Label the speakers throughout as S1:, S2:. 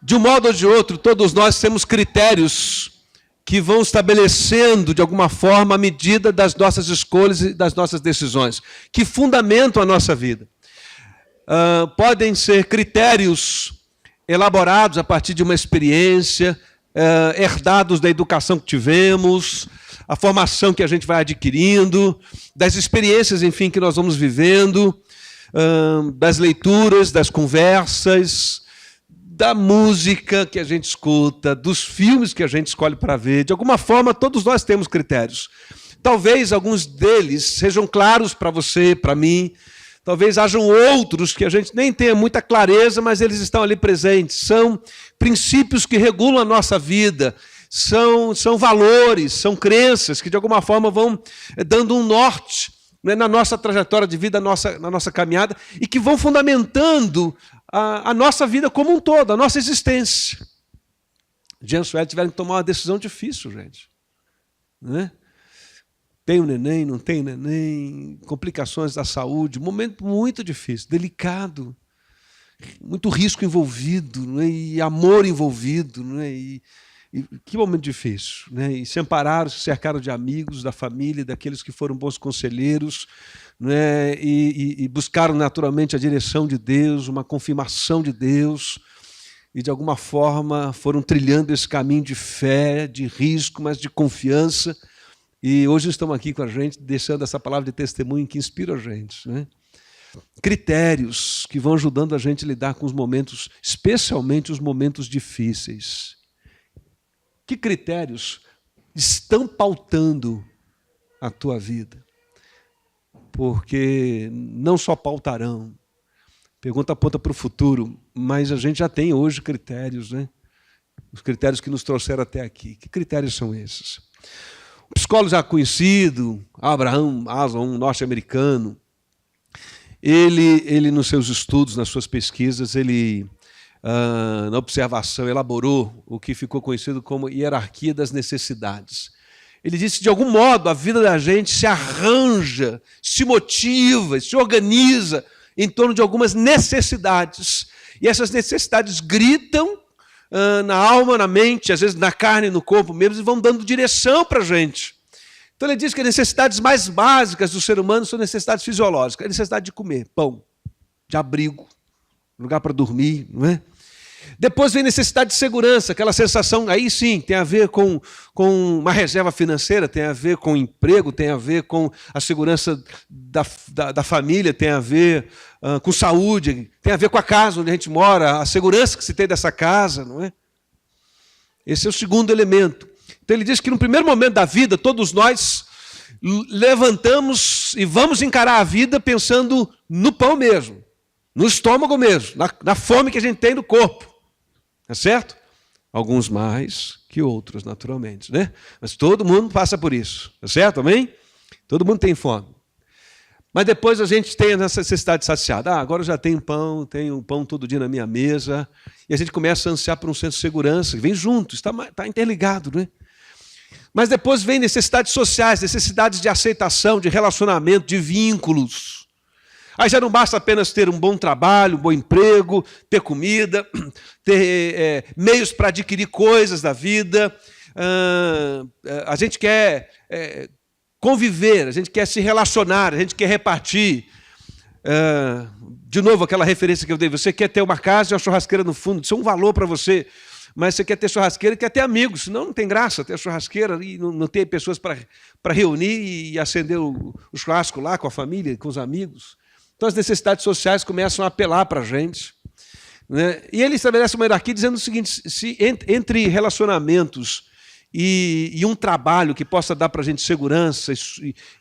S1: De um modo ou de outro, todos nós temos critérios que vão estabelecendo, de alguma forma, a medida das nossas escolhas e das nossas decisões, que fundamentam a nossa vida. Podem ser critérios elaborados a partir de uma experiência, herdados da educação que tivemos, a formação que a gente vai adquirindo, das experiências, enfim, que nós vamos vivendo, das leituras, das conversas, da música que a gente escuta, dos filmes que a gente escolhe para ver. De alguma forma, todos nós temos critérios. Talvez alguns deles sejam claros para você, para mim. Talvez hajam outros que a gente nem tenha muita clareza, mas eles estão ali presentes. São princípios que regulam a nossa vida. São valores, são crenças que, de alguma forma, vão dando um norte, né, na nossa trajetória de vida, na nossa caminhada, e que vão fundamentando a nossa vida como um todo, a nossa existência. James e Ed tiveram que tomar uma decisão difícil, gente. Né? Tem um neném, não tem neném, complicações da saúde, um momento muito difícil, delicado, muito risco envolvido, né? E amor envolvido, né? E que momento difícil, né? E se ampararam, se cercaram de amigos, da família, daqueles que foram bons conselheiros, né? E buscaram naturalmente a direção de Deus, uma confirmação de Deus, e de alguma forma foram trilhando esse caminho de fé, de risco, mas de confiança. E hoje estão aqui com a gente, deixando essa palavra de testemunho que inspira a gente, né? Critérios que vão ajudando a gente a lidar com os momentos, especialmente os momentos difíceis. Que critérios estão pautando a tua vida? Porque não só pautarão, pergunta aponta para o futuro, mas a gente já tem hoje critérios, né? Os critérios que nos trouxeram até aqui. Que critérios são esses? O psicólogo já conhecido, Abraham Maslow, um norte-americano, ele nos seus estudos, nas suas pesquisas, na observação, elaborou o que ficou conhecido como hierarquia das necessidades. Ele disse que, de algum modo, a vida da gente se arranja, se motiva, se organiza em torno de algumas necessidades. E essas necessidades gritam na alma, na mente, às vezes na carne, no corpo mesmo, e vão dando direção para a gente. Então ele diz que as necessidades mais básicas do ser humano são necessidades fisiológicas. A necessidade de comer pão, de abrigo, lugar para dormir, não é? Depois vem necessidade de segurança, aquela sensação, aí sim, tem a ver com uma reserva financeira, tem a ver com emprego, tem a ver com a segurança da família, tem a ver com saúde, tem a ver com a casa onde a gente mora, a segurança que se tem dessa casa, não é? Esse é o segundo elemento. Então ele diz que no primeiro momento da vida, todos nós levantamos e vamos encarar a vida pensando no pão mesmo, no estômago mesmo, na fome que a gente tem no corpo. É certo? Alguns mais que outros, naturalmente, né? Mas todo mundo passa por isso, é certo? Amém? Todo mundo tem fome. Mas depois a gente tem essa necessidade saciada. Agora eu já tenho pão todo dia na minha mesa. E a gente começa a ansiar por um senso de segurança, vem junto, está interligado, né? Mas depois vem necessidades sociais, necessidades de aceitação, de relacionamento, de vínculos. Aí já não basta apenas ter um bom trabalho, um bom emprego, ter comida, ter meios para adquirir coisas da vida. A gente quer conviver, a gente quer se relacionar, a gente quer repartir. De novo, aquela referência que eu dei, você quer ter uma casa e uma churrasqueira no fundo, isso é um valor para você. Mas você quer ter churrasqueira e quer ter amigos, senão não tem graça ter churrasqueira e não ter pessoas para reunir e acender o churrasco lá com a família, com os amigos. Então as necessidades sociais começam a apelar para a gente, né? E ele estabelece uma hierarquia dizendo o seguinte, se entre relacionamentos e um trabalho que possa dar para a gente segurança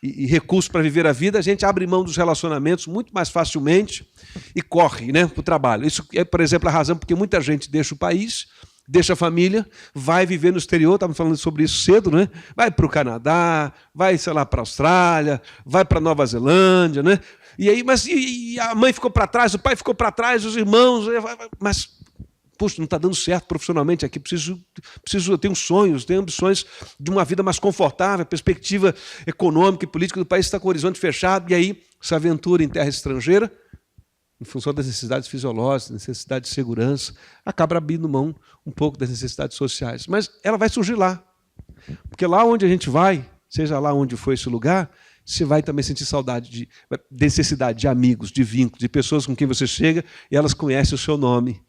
S1: e recursos para viver a vida, a gente abre mão dos relacionamentos muito mais facilmente e corre, né, para o trabalho. Isso é, por exemplo, a razão porque muita gente deixa o país, deixa a família, vai viver no exterior, estávamos falando sobre isso cedo, né? Vai para o Canadá, vai, sei lá, para a Austrália, vai para a Nova Zelândia, né? E aí, mas a mãe ficou para trás, o pai ficou para trás, os irmãos, mas, puxa, não está dando certo profissionalmente aqui, eu tenho sonhos, tenho ambições de uma vida mais confortável, a perspectiva econômica e política do país está com o horizonte fechado, e aí se aventura em terra estrangeira, em função das necessidades fisiológicas, necessidades de segurança, acaba abrindo mão um pouco das necessidades sociais. Mas ela vai surgir lá. Porque lá onde a gente vai, seja lá onde for esse lugar, você vai também sentir saudade, necessidade de amigos, de vínculos, de pessoas com quem você chega e elas conhecem o seu nome,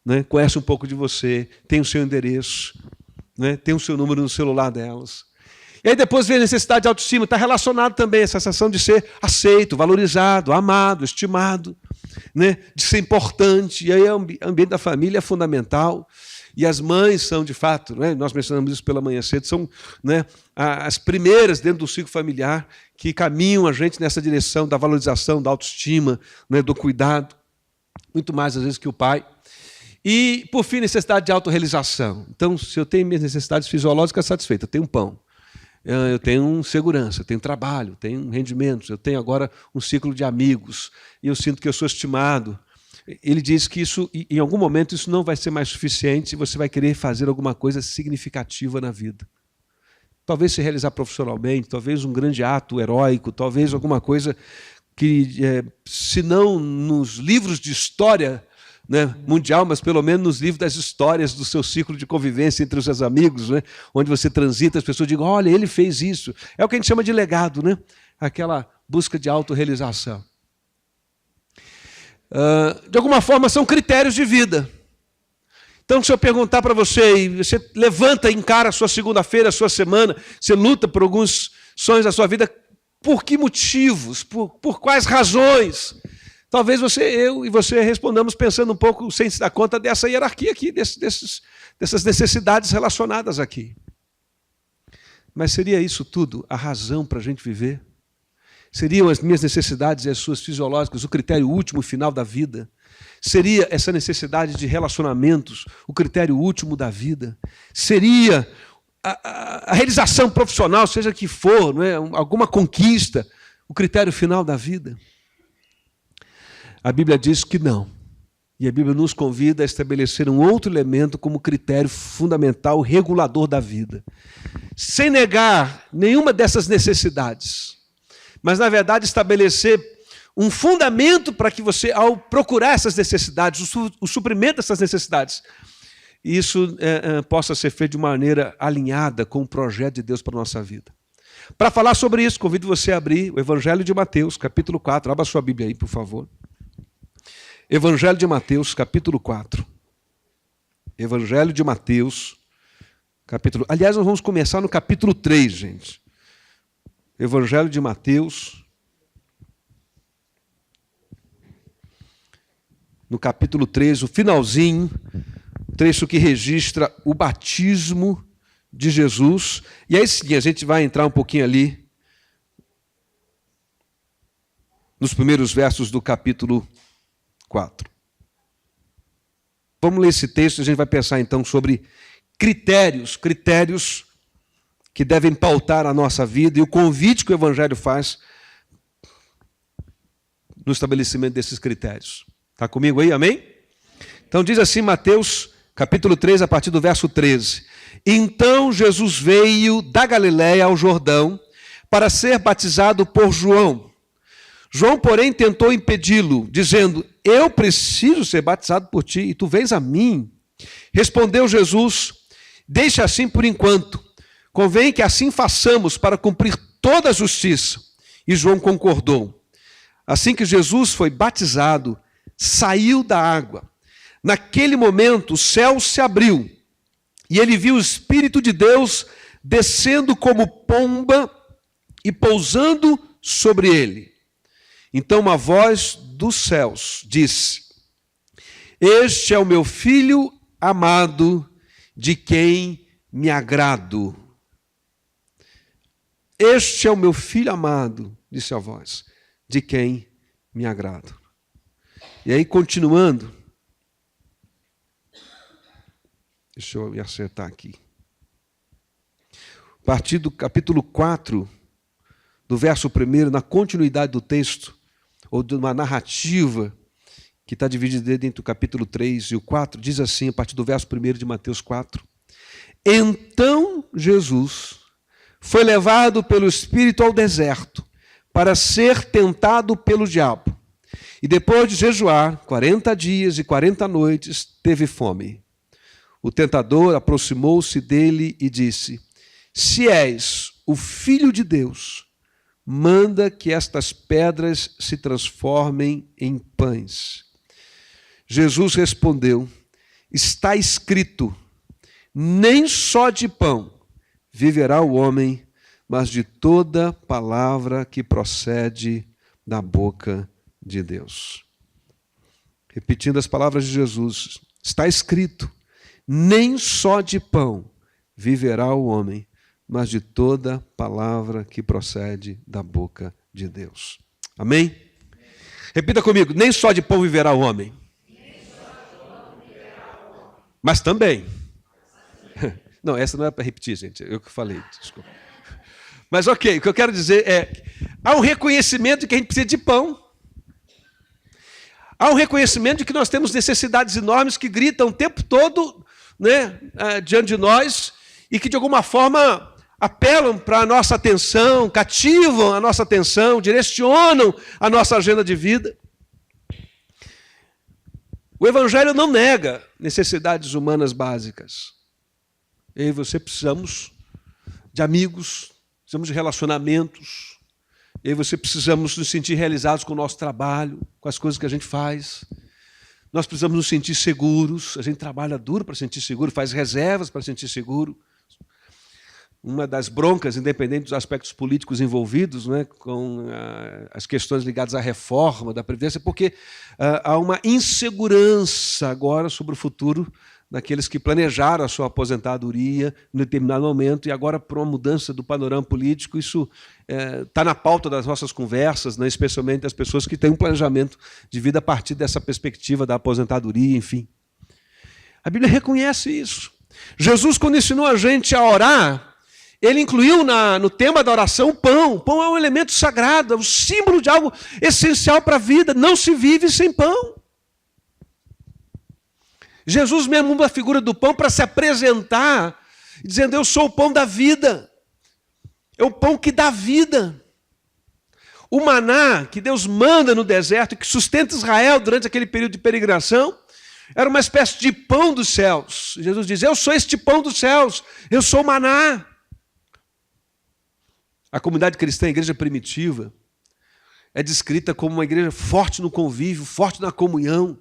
S1: né? Conhecem um pouco de você, têm o seu endereço, né? Tem o seu número no celular delas. E aí depois vem a necessidade de autoestima, está relacionado também a essa sensação de ser aceito, valorizado, amado, estimado, né? De ser importante. E aí o ambiente da família é fundamental. E as mães são, de fato, né, nós mencionamos isso pela manhã cedo, são, né, as primeiras dentro do ciclo familiar que caminham a gente nessa direção da valorização, da autoestima, né, do cuidado, muito mais às vezes que o pai. E, por fim, necessidade de autorrealização. Então, se eu tenho minhas necessidades fisiológicas satisfeitas, eu tenho pão, eu tenho segurança, eu tenho trabalho, eu tenho rendimentos, eu tenho agora um ciclo de amigos, e eu sinto que eu sou estimado. Ele diz que isso, em algum momento, isso não vai ser mais suficiente e você vai querer fazer alguma coisa significativa na vida. Talvez se realizar profissionalmente, talvez um grande ato heróico, talvez alguma coisa que, se não nos livros de história, né, mundial, mas pelo menos nos livros das histórias do seu ciclo de convivência entre os seus amigos, né, onde você transita, as pessoas digam, olha, ele fez isso. É o que a gente chama de legado, né? Aquela busca de autorrealização. De alguma forma, são critérios de vida. Então, se eu perguntar para você, e você levanta e encara a sua segunda-feira, a sua semana, você luta por alguns sonhos da sua vida, por que motivos? Por quais razões? Talvez eu e você respondamos pensando um pouco, sem se dar conta dessa hierarquia aqui, dessas necessidades relacionadas aqui. Mas seria isso tudo a razão para a gente viver? Seriam as minhas necessidades e as suas fisiológicas o critério último, final da vida? Seria essa necessidade de relacionamentos o critério último da vida? Seria a realização profissional, seja que for, não é? Alguma conquista, o critério final da vida? A Bíblia diz que não. E a Bíblia nos convida a estabelecer um outro elemento como critério fundamental, regulador da vida. Sem negar nenhuma dessas necessidades, mas, na verdade, estabelecer um fundamento para que você, ao procurar essas necessidades, o suprimento dessas necessidades, isso possa ser feito de maneira alinhada com o projeto de Deus para a nossa vida. Para falar sobre isso, convido você a abrir o Evangelho de Mateus, capítulo 4. Abra a sua Bíblia aí, por favor. Evangelho de Mateus, capítulo 4. Evangelho de Mateus, capítulo... Aliás, nós vamos começar no capítulo 3, gente. Evangelho de Mateus, no capítulo 3, o finalzinho, trecho que registra o batismo de Jesus. E aí sim, a gente vai entrar um pouquinho ali, nos primeiros versos do capítulo 4. Vamos ler esse texto e a gente vai pensar então sobre critérios que devem pautar a nossa vida e o convite que o Evangelho faz no estabelecimento desses critérios. Está comigo aí, amém? Então diz assim Mateus, capítulo 3, a partir do verso 13. Então Jesus veio da Galiléia ao Jordão para ser batizado por João. João, porém, tentou impedi-lo, dizendo, eu preciso ser batizado por ti, e tu vens a mim. Respondeu Jesus, deixa assim por enquanto. Convém que assim façamos para cumprir toda a justiça. E João concordou. Assim que Jesus foi batizado, saiu da água. Naquele momento, o céu se abriu, e ele viu o Espírito de Deus descendo como pomba e pousando sobre ele. Então uma voz dos céus disse, este é o meu filho amado, de quem me agrado. Este é o meu filho amado, disse a voz, de quem me agrado. E aí, continuando, deixa eu me acertar aqui. A partir do capítulo 4, do verso 1, na continuidade do texto, ou de uma narrativa que está dividida entre o capítulo 3 e o 4, diz assim, a partir do verso 1 de Mateus 4, então Jesus foi levado pelo Espírito ao deserto para ser tentado pelo diabo. E depois de jejuar 40 dias e 40 noites, teve fome. O tentador aproximou-se dele e disse: se és o Filho de Deus, manda que estas pedras se transformem em pães. Jesus respondeu: está escrito, nem só de pão viverá o homem, mas de toda palavra que procede da boca de Deus. Repetindo as palavras de Jesus, está escrito, nem só de pão viverá o homem, mas de toda palavra que procede da boca de Deus. Amém? Repita comigo, nem só de pão viverá o homem. Mas também. Não, essa não é para repetir, gente. Eu que falei, desculpa. Mas ok, o que eu quero dizer é, há um reconhecimento de que a gente precisa de pão. Há um reconhecimento de que nós temos necessidades enormes que gritam o tempo todo, né, diante de nós e que de alguma forma apelam para a nossa atenção, cativam a nossa atenção, direcionam a nossa agenda de vida. O Evangelho não nega necessidades humanas básicas. Eu e você precisamos de amigos, precisamos de relacionamentos. Eu e você precisamos nos sentir realizados com o nosso trabalho, com as coisas que a gente faz. Nós precisamos nos sentir seguros. A gente trabalha duro para sentir seguro, faz reservas para sentir seguro. Uma das broncas, independente dos aspectos políticos envolvidos, né, com as questões ligadas à reforma da Previdência, porque há uma insegurança agora sobre o futuro daqueles que planejaram a sua aposentadoria em determinado momento, e agora, por uma mudança do panorama político, isso está na pauta das nossas conversas, né, especialmente das pessoas que têm um planejamento de vida a partir dessa perspectiva da aposentadoria, enfim. A Bíblia reconhece isso. Jesus, quando ensinou a gente a orar, ele incluiu no tema da oração o pão. O pão é um elemento sagrado, é um símbolo de algo essencial para a vida. Não se vive sem pão. Jesus mesmo usa a figura do pão para se apresentar, dizendo, eu sou o pão da vida. É o pão que dá vida. O maná que Deus manda no deserto, que sustenta Israel durante aquele período de peregrinação, era uma espécie de pão dos céus. Jesus diz, eu sou este pão dos céus, eu sou o maná. A comunidade cristã, a igreja primitiva, é descrita como uma igreja forte no convívio, forte na comunhão.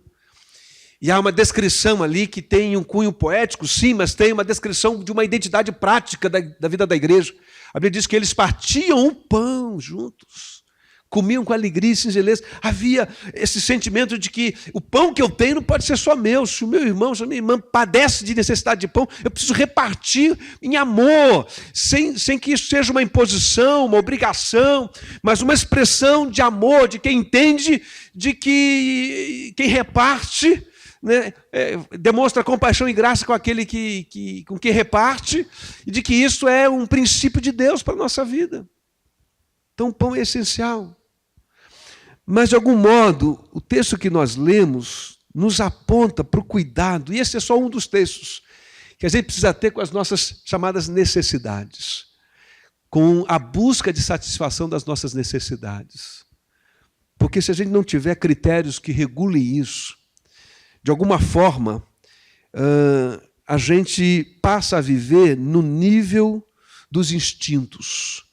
S1: E há uma descrição ali que tem um cunho poético, sim, mas tem uma descrição de uma identidade prática da vida da igreja. A Bíblia diz que eles partiam o pão juntos, comiam com alegria e singeleza. Havia esse sentimento de que o pão que eu tenho não pode ser só meu. Se o meu irmão, se a minha irmã padece de necessidade de pão, eu preciso repartir em amor, sem que isso seja uma imposição, uma obrigação, mas uma expressão de amor, de quem entende, de que quem reparte, né, demonstra compaixão e graça com aquele com quem reparte, e de que isso é um princípio de Deus para a nossa vida. Então o pão é essencial. Mas, de algum modo, o texto que nós lemos nos aponta para o cuidado, e esse é só um dos textos que a gente precisa ter com as nossas chamadas necessidades, com a busca de satisfação das nossas necessidades. Porque se a gente não tiver critérios que regulem isso, de alguma forma, a gente passa a viver no nível dos instintos.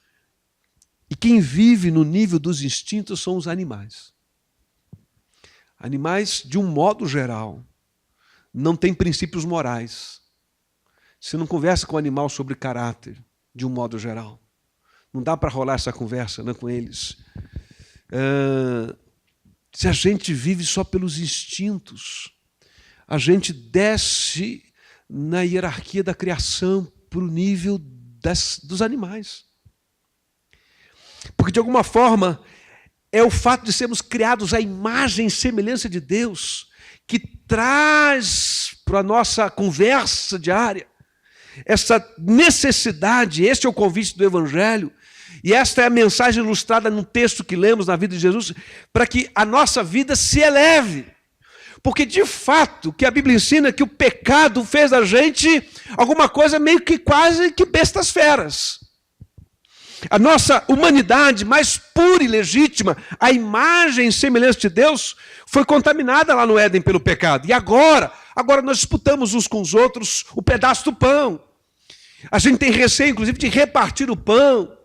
S1: E quem vive no nível dos instintos são os animais. Animais, de um modo geral, não têm princípios morais. Você não conversa com o animal sobre caráter, de um modo geral. Não dá para rolar essa conversa, né, com eles. Se a gente vive só pelos instintos, a gente desce na hierarquia da criação para o nível dos animais. Porque, de alguma forma, é o fato de sermos criados à imagem e semelhança de Deus que traz para a nossa conversa diária essa necessidade. Este é o convite do Evangelho, e esta é a mensagem ilustrada no texto que lemos na vida de Jesus, para que a nossa vida se eleve. Porque, de fato, o que a Bíblia ensina é que o pecado fez da gente alguma coisa meio que quase que bestas feras. A nossa humanidade mais pura e legítima, a imagem e semelhança de Deus, foi contaminada lá no Éden pelo pecado. E agora nós disputamos uns com os outros o pedaço do pão. A gente tem receio, inclusive, de repartir o pão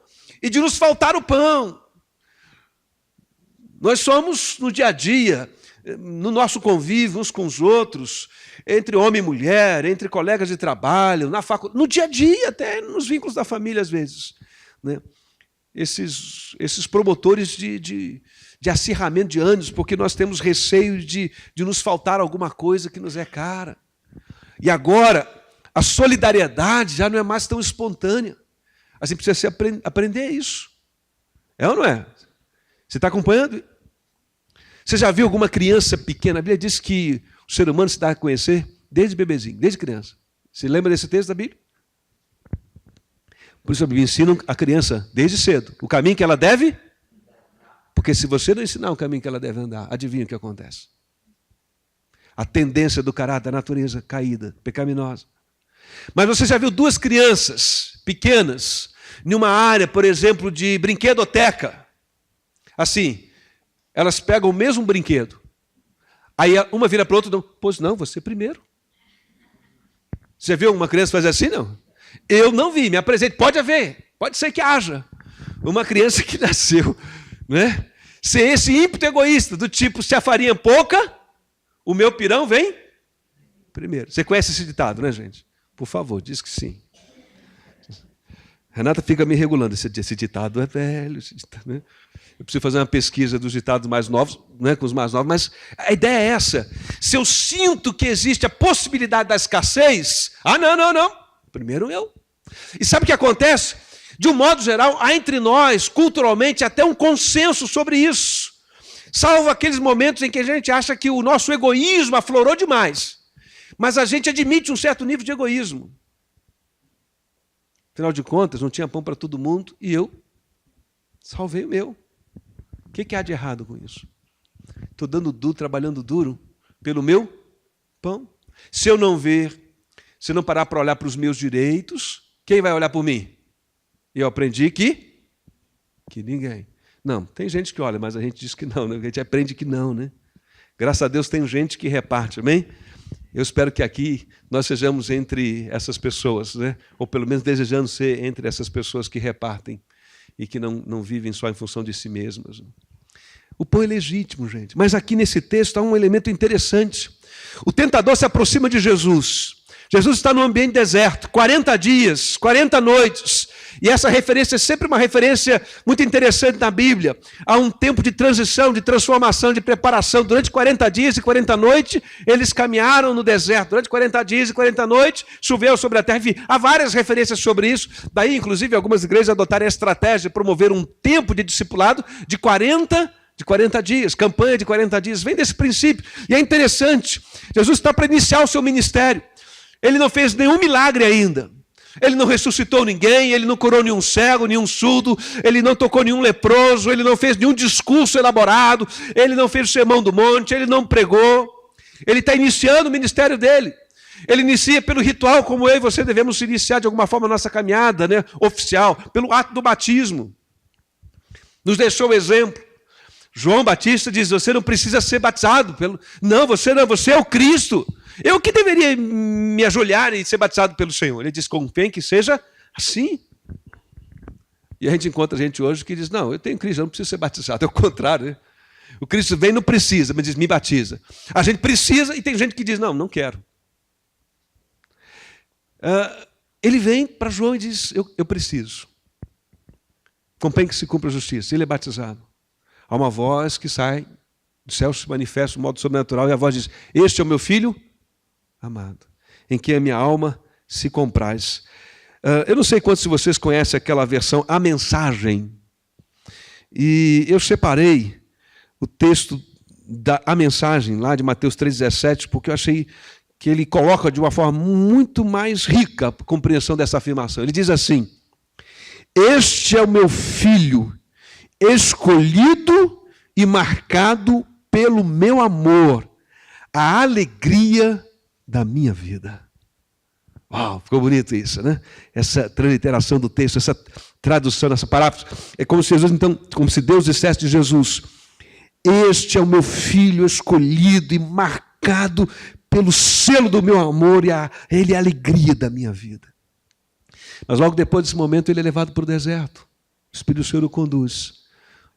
S1: e de nos faltar o pão. Nós somos, no dia a dia, no nosso convívio uns com os outros, entre homem e mulher, entre colegas de trabalho, na faculdade, no dia a dia, até nos vínculos da família, às vezes. Né? Esses promotores de acirramento de ânimos, porque nós temos receio de nos faltar alguma coisa que nos é cara. E agora, a solidariedade já não é mais tão espontânea. A gente precisa aprender isso. É ou não é? Você está acompanhando? Você já viu alguma criança pequena? A Bíblia diz que o ser humano se dá a conhecer desde bebezinho, desde criança. Você lembra desse texto da Bíblia? Por isso a Bíblia ensina a criança desde cedo o caminho que ela deve. Porque se você não ensinar o caminho que ela deve andar, adivinha o que acontece? A tendência do caráter, da natureza caída, pecaminosa. Mas você já viu duas crianças pequenas em uma área, por exemplo, de brinquedoteca? Assim, elas pegam o mesmo brinquedo. Aí uma vira para a outra, pois não, você primeiro. Você viu uma criança fazer assim, não? Eu não vi, me apresente. Pode haver, pode ser que haja. Uma criança que nasceu, né? Ser esse ímpeto egoísta, do tipo, se a farinha é pouca, o meu pirão vem primeiro. Você conhece esse ditado, né, gente? Por favor, diz que sim. Renata fica me regulando, esse ditado é velho, esse ditado, né? Eu preciso fazer uma pesquisa dos ditados mais novos, né, com os mais novos, mas a ideia é essa. Se eu sinto que existe a possibilidade da escassez, não, primeiro eu. E sabe o que acontece? De um modo geral, há entre nós, culturalmente, até um consenso sobre isso. Salvo aqueles momentos em que a gente acha que o nosso egoísmo aflorou demais. Mas a gente admite um certo nível de egoísmo. Afinal de contas, não tinha pão para todo mundo e eu salvei o meu. O que há de errado com isso? Estou dando duro, trabalhando duro pelo meu pão. Se eu não ver, se eu não parar para olhar para os meus direitos, quem vai olhar por mim? E eu aprendi que ninguém. Não, tem gente que olha, mas a gente diz que não, né? A gente aprende que não, né? Graças a Deus tem gente que reparte, amém? Eu espero que aqui nós sejamos entre essas pessoas, né? Ou pelo menos desejando ser entre essas pessoas que repartem e que não vivem só em função de si mesmas. O pão é legítimo, gente. Mas aqui nesse texto há um elemento interessante. O tentador se aproxima de Jesus. Jesus está no ambiente deserto, 40 dias, 40 noites. E essa referência é sempre uma referência muito interessante na Bíblia. Há um tempo de transição, de transformação, de preparação. Durante 40 dias e 40 noites, eles caminharam no deserto. Durante 40 dias e 40 noites, choveu sobre a terra. Enfim, há várias referências sobre isso. Daí, inclusive, algumas igrejas adotaram a estratégia de promover um tempo de discipulado de 40 dias, campanha de 40 dias. Vem desse princípio. E é interessante, Jesus está para iniciar o seu ministério. Ele não fez nenhum milagre ainda. Ele não ressuscitou ninguém, ele não curou nenhum cego, nenhum surdo, ele não tocou nenhum leproso, ele não fez nenhum discurso elaborado, ele não fez o sermão do monte, ele não pregou. Ele está iniciando o ministério dele. Ele inicia pelo ritual, como eu e você devemos iniciar de alguma forma a nossa caminhada, né, oficial, pelo ato do batismo. Nos deixou o exemplo. João Batista diz, você não precisa ser batizado. Não, você é o Cristo. Eu que deveria me ajoelhar e ser batizado pelo Senhor. Ele diz, convém que seja assim. E a gente encontra gente hoje que diz, não, eu tenho Cristo, eu não preciso ser batizado. É o contrário, né? O Cristo vem e não precisa, mas diz, me batiza. A gente precisa e tem gente que diz, não quero. Ele vem para João e diz, eu preciso. Convém que se cumpra a justiça. Ele é batizado. Há uma voz que sai do céu, se manifesta de modo sobrenatural, e a voz diz, este é o meu filho amado, em quem a minha alma se compraz. Eu não sei quantos de vocês conhecem aquela versão, A Mensagem. E eu separei o texto da A Mensagem, lá de Mateus 3,17, porque eu achei que ele coloca de uma forma muito mais rica a compreensão dessa afirmação. Ele diz assim, este é o meu filho, escolhido e marcado pelo meu amor, a alegria da minha vida. Uau, ficou bonito isso, né? Essa transliteração do texto, essa tradução dessa palavra. É como se Jesus, então, como se Deus dissesse de Jesus: este é o meu filho escolhido e marcado pelo selo do meu amor, e ele é a alegria da minha vida. Mas logo depois desse momento ele é levado para o deserto. O Espírito do Senhor o conduz.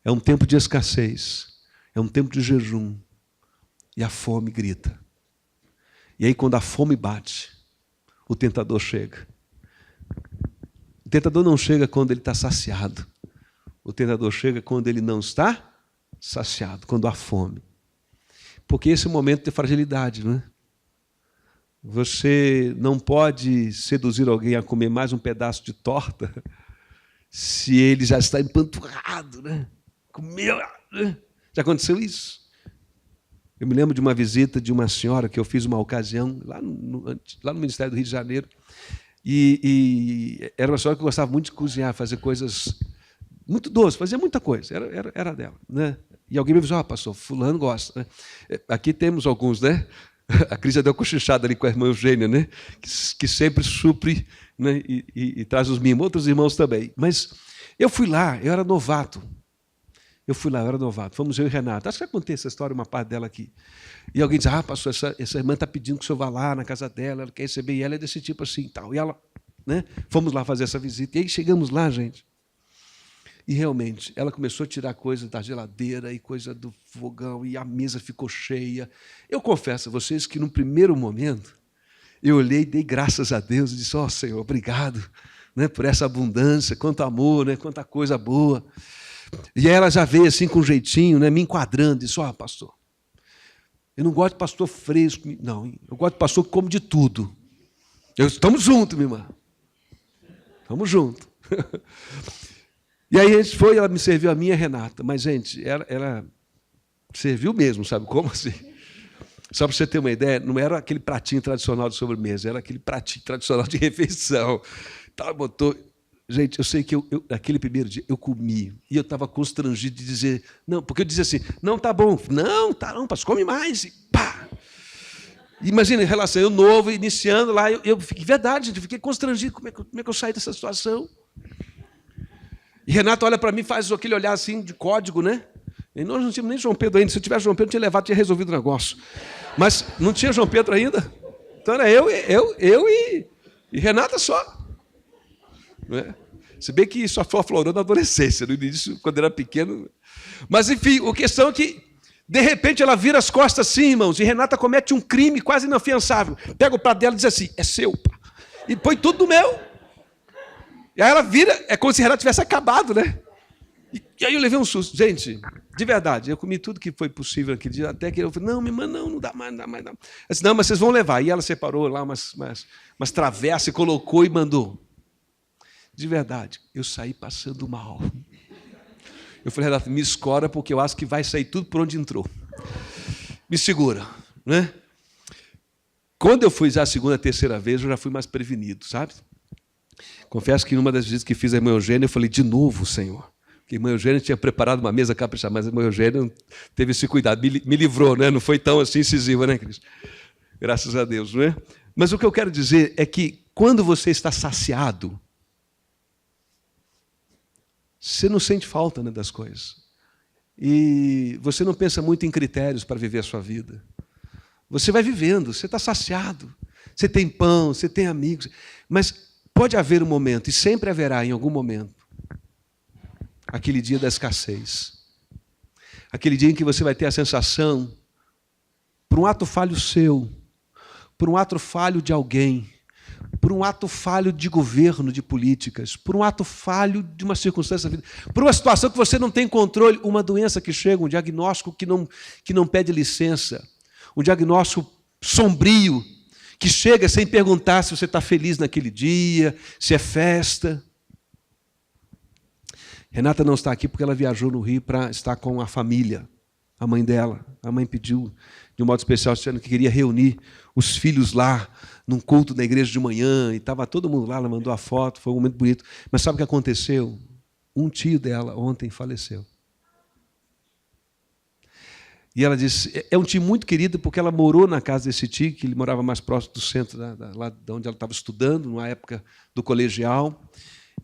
S1: É um tempo de escassez, é um tempo de jejum, e a fome grita. E aí quando a fome bate, o tentador chega. O tentador não chega quando ele está saciado. O tentador chega quando ele não está saciado, quando há fome. Porque esse é um momento de fragilidade, não é? Você não pode seduzir alguém a comer mais um pedaço de torta se ele já está empanturrado, né? Comeu, né? Já aconteceu isso? Eu me lembro de uma visita de uma senhora que eu fiz uma ocasião lá no Ministério do Rio de Janeiro. E era uma senhora que gostava muito de cozinhar, fazer coisas muito doces, fazia muita coisa, era dela, né? E alguém me avisou: pastor, fulano gosta, né? Aqui temos alguns, né? A Cris já deu cochichada ali com a irmã Eugênia, né? Que sempre supre, né? E traz os mimos, outros irmãos também. Mas eu fui lá, eu era novato. Fomos eu e Renata. Acho que já contei essa história, uma parte dela aqui. E alguém diz: pastor, essa irmã está pedindo que o senhor vá lá na casa dela, ela quer receber, e ela é desse tipo assim e tal. E ela, né? Fomos lá fazer essa visita. E aí chegamos lá, gente. E realmente, ela começou a tirar coisa da geladeira e coisa do fogão, e a mesa ficou cheia. Eu confesso a vocês que, no primeiro momento, eu olhei e dei graças a Deus e disse: Senhor, obrigado, né, por essa abundância, quanto amor, né, quanta coisa boa. E ela já veio assim com um jeitinho, né, me enquadrando, e disse: pastor, eu não gosto de pastor fresco, não, eu gosto de pastor que come de tudo. Estamos juntos, minha irmã. Estamos juntos. E aí a gente foi, ela me serviu a minha, Renata. Mas, gente, ela serviu mesmo, sabe como assim? Só para você ter uma ideia, não era aquele pratinho tradicional de sobremesa, era aquele pratinho tradicional de refeição. Então, ela botou... Gente, eu sei que naquele primeiro dia eu comi, e eu estava constrangido de dizer... Não, porque eu dizia assim: não, tá bom. Não, tá não, pastor, come mais. E pá! Imagina, em relação, eu novo, iniciando lá, eu fiquei, verdade, gente, eu fiquei constrangido. Como é que eu saí dessa situação? E Renato olha para mim e faz aquele olhar assim de código, né? E nós não tínhamos nem João Pedro ainda. Se eu tivesse João Pedro, eu tinha levado, tinha resolvido o negócio. Mas não tinha João Pedro ainda. Então era eu e Renata só. Não é? Se bem que isso aflorou na adolescência, no início, quando era pequeno. Mas, enfim, a questão é que, de repente, ela vira as costas assim, irmãos, e Renata comete um crime quase inafiançável. Pega o prato dela e diz assim: é seu, pá. E põe tudo no meu. E aí ela vira, é como se Renata tivesse acabado, né? E aí eu levei um susto. Gente, de verdade, eu comi tudo que foi possível aquele dia, até que eu falei: não, minha irmã, não dá mais, não dá mais. Não. Eu disse: não, mas vocês vão levar. E ela separou lá umas travessas e colocou e mandou. De verdade, eu saí passando mal. Eu falei: Renata, me escora, porque eu acho que vai sair tudo por onde entrou. Me segura, né? Quando eu fui já a segunda, terceira vez, eu já fui mais prevenido, sabe? Confesso que numa das visitas que fiz a irmã Eugênia, eu falei: de novo, Senhor. Porque a irmã Eugênia tinha preparado uma mesa caprichada, mas a irmã Eugênia teve esse cuidado, me livrou, né? Não foi tão assim incisiva, né, Cristo? Graças a Deus, não é? Mas o que eu quero dizer é que quando você está saciado, você não sente falta, né, das coisas. E você não pensa muito em critérios para viver a sua vida. Você vai vivendo, você está saciado. Você tem pão, você tem amigos. Mas pode haver um momento, e sempre haverá em algum momento, aquele dia da escassez. Aquele dia em que você vai ter a sensação, por um ato falho seu, por um ato falho de alguém, por um ato falho de governo, de políticas, por um ato falho de uma circunstância da vida, por uma situação que você não tem controle, uma doença que chega, um diagnóstico que não pede licença, um diagnóstico sombrio, que chega sem perguntar se você está feliz naquele dia, se é festa. Renata não está aqui porque ela viajou no Rio para estar com a família, a mãe dela. A mãe pediu, de um modo especial, dizendo que queria reunir os filhos lá, num culto na igreja de manhã, e estava todo mundo lá, ela mandou a foto, foi um momento bonito. Mas sabe o que aconteceu? Um tio dela ontem faleceu. E ela disse, é um tio muito querido, porque ela morou na casa desse tio, que ele morava mais próximo do centro, lá de onde ela estava estudando, numa época do colegial.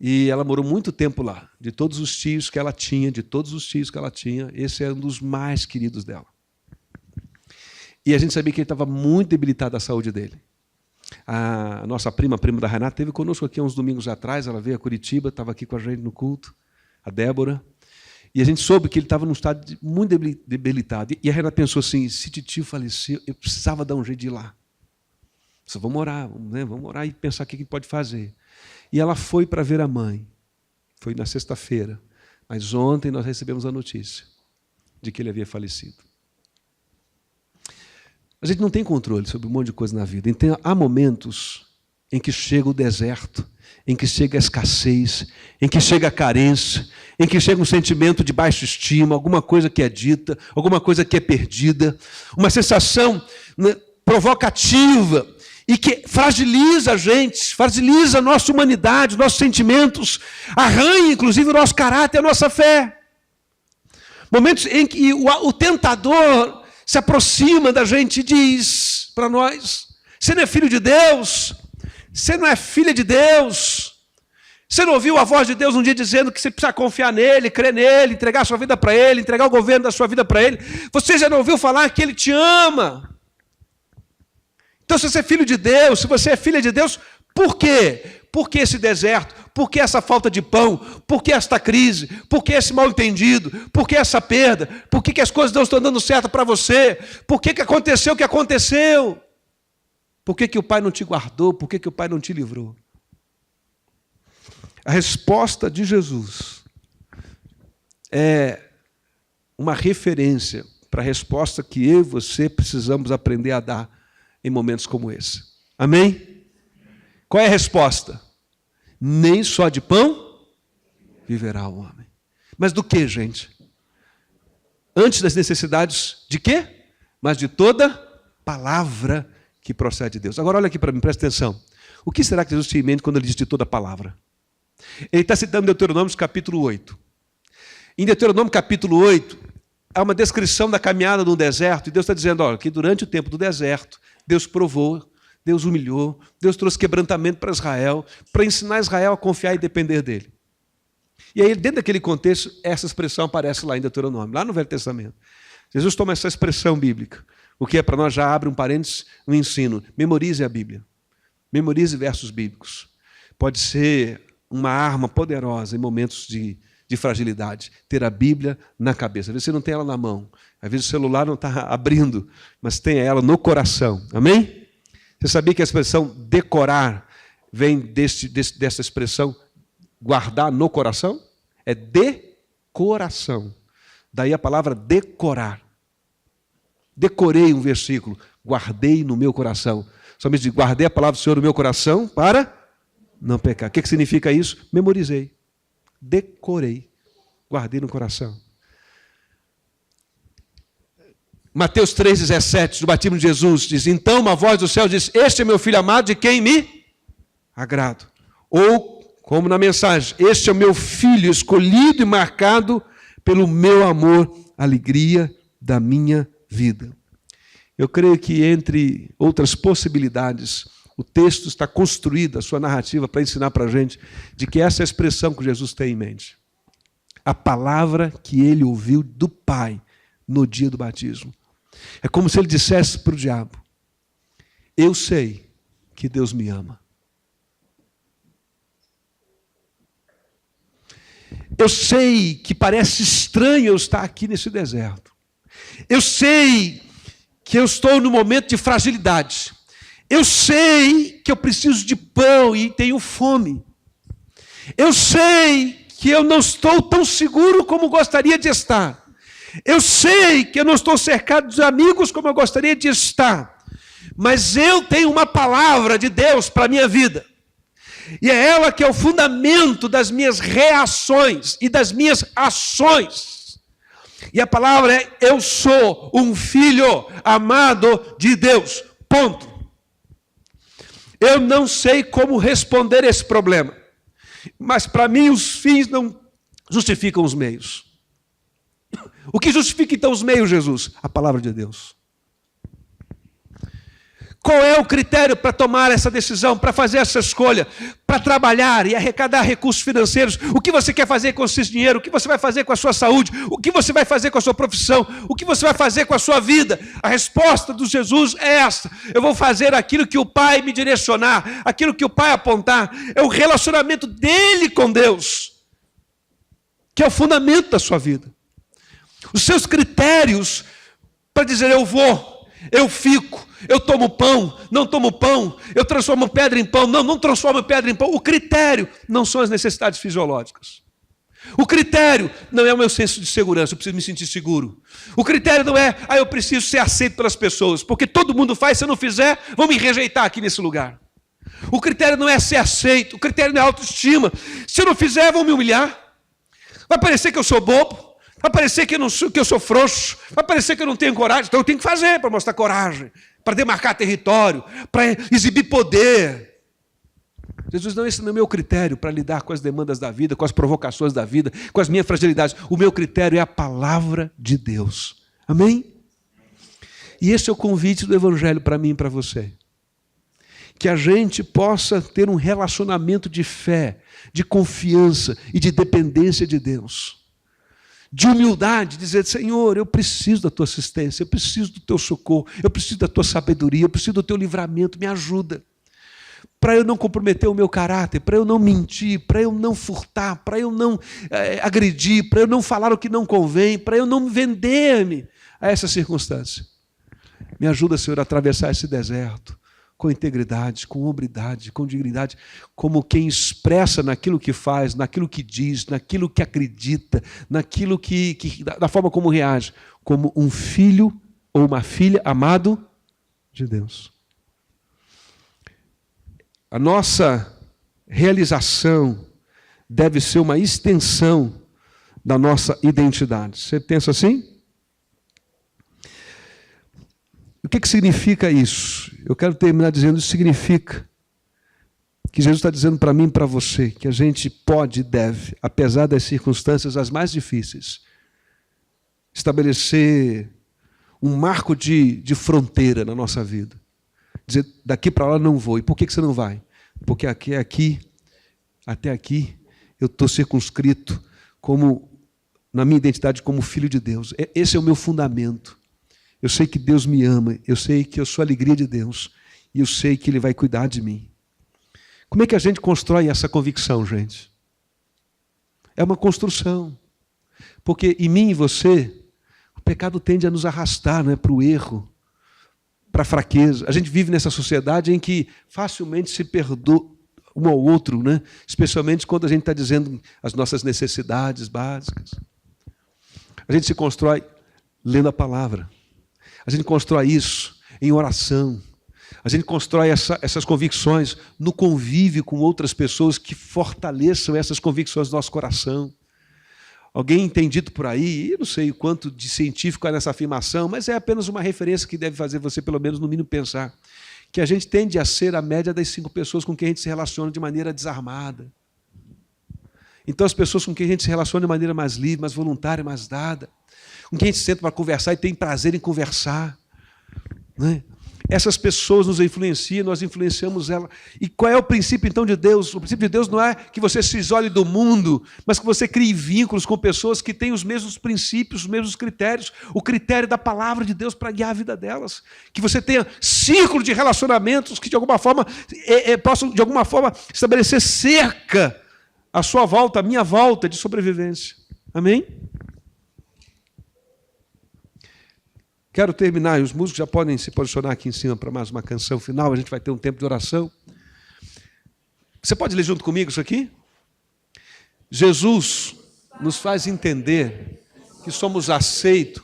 S1: E ela morou muito tempo lá. De todos os tios que ela tinha, esse é um dos mais queridos dela. E a gente sabia que ele estava muito debilitado a saúde dele. A nossa prima da Renata, esteve conosco aqui há uns domingos atrás, ela veio a Curitiba, estava aqui com a gente no culto, a Débora. E a gente soube que ele estava num estado muito debilitado. E a Renata pensou assim, se titio faleceu, eu precisava dar um jeito de ir lá. Só vamos orar, vamos orar e pensar o que a gente pode fazer. E ela foi para ver a mãe. Foi na sexta-feira. Mas ontem nós recebemos a notícia de que ele havia falecido. A gente não tem controle sobre um monte de coisa na vida. Então, há momentos em que chega o deserto, em que chega a escassez, em que chega a carência, em que chega um sentimento de baixa estima, alguma coisa que é dita, alguma coisa que é perdida, uma sensação provocativa e que fragiliza a gente, fragiliza a nossa humanidade, nossos sentimentos, arranha, inclusive, o nosso caráter, a nossa fé. Momentos em que o tentador se aproxima da gente e diz para nós, você não é filho de Deus, você não é filha de Deus, você não ouviu a voz de Deus um dia dizendo que você precisa confiar nele, crer nele, entregar a sua vida para ele, entregar o governo da sua vida para ele, você já não ouviu falar que ele te ama? Então, se você é filho de Deus, se você é filha de Deus, por quê? Por que esse deserto? Por que essa falta de pão? Por que esta crise? Por que esse mal-entendido? Por que essa perda? Por que as coisas não estão dando certo para você? Por que aconteceu o que aconteceu? Por que o Pai não te guardou? Por que o Pai não te livrou? A resposta de Jesus é uma referência para a resposta que eu e você precisamos aprender a dar em momentos como esse. Amém? Qual é a resposta? Nem só de pão viverá o homem. Mas do que, gente? Antes das necessidades de quê? Mas de toda palavra que procede de Deus. Agora olha aqui para mim, presta atenção. O que será que Jesus tinha em mente quando ele diz de toda palavra? Ele está citando Deuteronômio capítulo 8. Em Deuteronômio capítulo 8, há uma descrição da caminhada no deserto, e Deus está dizendo, olha, que durante o tempo do deserto, Deus provou, Deus humilhou, Deus trouxe quebrantamento para Israel, para ensinar Israel a confiar e depender dele. E aí, dentro daquele contexto, essa expressão aparece lá em Deuteronômio, lá no Velho Testamento. Jesus toma essa expressão bíblica, o que é para nós, já abre um parênteses, um ensino. Memorize a Bíblia. Memorize versos bíblicos. Pode ser uma arma poderosa em momentos de fragilidade, ter a Bíblia na cabeça. Às vezes você não tem ela na mão, às vezes o celular não está abrindo, mas tem ela no coração. Amém? Você sabia que a expressão decorar vem dessa expressão guardar no coração? É decoração. Daí a palavra decorar. Decorei um versículo, guardei no meu coração. Somente digo, guardei a palavra do Senhor no meu coração para não pecar. O que significa isso? Memorizei. Decorei, guardei no coração. Mateus 3,17, do batismo de Jesus, diz, então uma voz do céu diz, este é meu filho amado, de quem me agrado. Ou, como na mensagem, este é o meu filho escolhido e marcado pelo meu amor, alegria da minha vida. Eu creio que, entre outras possibilidades, o texto está construído, a sua narrativa, para ensinar para a gente de que essa é a expressão que Jesus tem em mente. A palavra que ele ouviu do Pai no dia do batismo. É como se ele dissesse para o diabo, eu sei que Deus me ama. Eu sei que parece estranho eu estar aqui nesse deserto. Eu sei que eu estou num momento de fragilidade. Eu sei que eu preciso de pão e tenho fome. Eu sei que eu não estou tão seguro como gostaria de estar. Eu sei que eu não estou cercado de amigos como eu gostaria de estar. Mas eu tenho uma palavra de Deus para a minha vida. E é ela que é o fundamento das minhas reações e das minhas ações. E a palavra é, eu sou um filho amado de Deus. Ponto. Eu não sei como responder esse problema. Mas para mim os fins não justificam os meios. O que justifica então os meios, Jesus? A palavra de Deus. Qual é o critério para tomar essa decisão, para fazer essa escolha, para trabalhar e arrecadar recursos financeiros? O que você quer fazer com esse dinheiro? O que você vai fazer com a sua saúde? O que você vai fazer com a sua profissão? O que você vai fazer com a sua vida? A resposta de Jesus é essa: eu vou fazer aquilo que o Pai me direcionar, aquilo que o Pai apontar. É o relacionamento dele com Deus, que é o fundamento da sua vida. Os seus critérios para dizer eu vou, eu fico, eu tomo pão, não tomo pão, eu transformo pedra em pão, não transformo pedra em pão. O critério não são as necessidades fisiológicas. O critério não é o meu senso de segurança, eu preciso me sentir seguro. O critério não é, eu preciso ser aceito pelas pessoas, porque todo mundo faz, se eu não fizer, vão me rejeitar aqui nesse lugar. O critério não é ser aceito, o critério não é autoestima. Se eu não fizer, vão me humilhar. Vai parecer que eu sou bobo. Vai parecer que eu sou frouxo, vai parecer que eu não tenho coragem, então eu tenho que fazer para mostrar coragem, para demarcar território, para exibir poder. Jesus, não, esse não é o meu critério para lidar com as demandas da vida, com as provocações da vida, com as minhas fragilidades. O meu critério é a palavra de Deus. Amém? E esse é o convite do Evangelho para mim e para você. Que a gente possa ter um relacionamento de fé, de confiança e de dependência de Deus. De humildade, dizer, Senhor, eu preciso da tua assistência, eu preciso do teu socorro, eu preciso da tua sabedoria, eu preciso do teu livramento, me ajuda. Para eu não comprometer o meu caráter, para eu não mentir, para eu não furtar, para eu não agredir, para eu não falar o que não convém, para eu não vender-me a essa circunstância. Me ajuda, Senhor, a atravessar esse deserto com integridade, com hombridade, com dignidade, como quem expressa naquilo que faz, naquilo que diz, naquilo que acredita, naquilo da forma como reage, como um filho ou uma filha amado de Deus. A nossa realização deve ser uma extensão da nossa identidade. Você pensa assim? O que significa isso? Eu quero terminar dizendo, isso significa que Jesus está dizendo para mim e para você que a gente pode e deve, apesar das circunstâncias as mais difíceis, estabelecer um marco de fronteira na nossa vida. Dizer, daqui para lá não vou. E por que você não vai? Porque até aqui eu estou circunscrito na minha identidade como filho de Deus. Esse é o meu fundamento. Eu sei que Deus me ama, eu sei que eu sou a alegria de Deus, e eu sei que Ele vai cuidar de mim. Como é que a gente constrói essa convicção, gente? É uma construção. Porque em mim e você, o pecado tende a nos arrastar, não é, para o erro, para a fraqueza. A gente vive nessa sociedade em que facilmente se perdoa um ao outro, né? Especialmente quando a gente está dizendo as nossas necessidades básicas. A gente se constrói lendo a palavra. A gente constrói isso em oração. A gente constrói essas convicções no convívio com outras pessoas que fortaleçam essas convicções do nosso coração. Alguém tem dito por aí, eu não sei o quanto de científico há nessa afirmação, mas é apenas uma referência que deve fazer você, pelo menos, no mínimo, pensar. Que a gente tende a ser a média das 5 pessoas com quem a gente se relaciona de maneira desarmada. Então, as pessoas com quem a gente se relaciona de maneira mais livre, mais voluntária, mais dada, com quem a gente senta para conversar e tem prazer em conversar. Né? Essas pessoas nos influenciam, nós influenciamos elas. E qual é o princípio, então, de Deus? O princípio de Deus não é que você se isole do mundo, mas que você crie vínculos com pessoas que têm os mesmos princípios, os mesmos critérios, o critério da palavra de Deus para guiar a vida delas. Que você tenha círculo de relacionamentos que, de alguma forma, possam, de alguma forma, estabelecer cerca à sua volta, à minha volta de sobrevivência. Amém? Quero terminar, e os músicos já podem se posicionar aqui em cima para mais uma canção final, a gente vai ter um tempo de oração. Você pode ler junto comigo isso aqui? Jesus nos faz entender que somos aceitos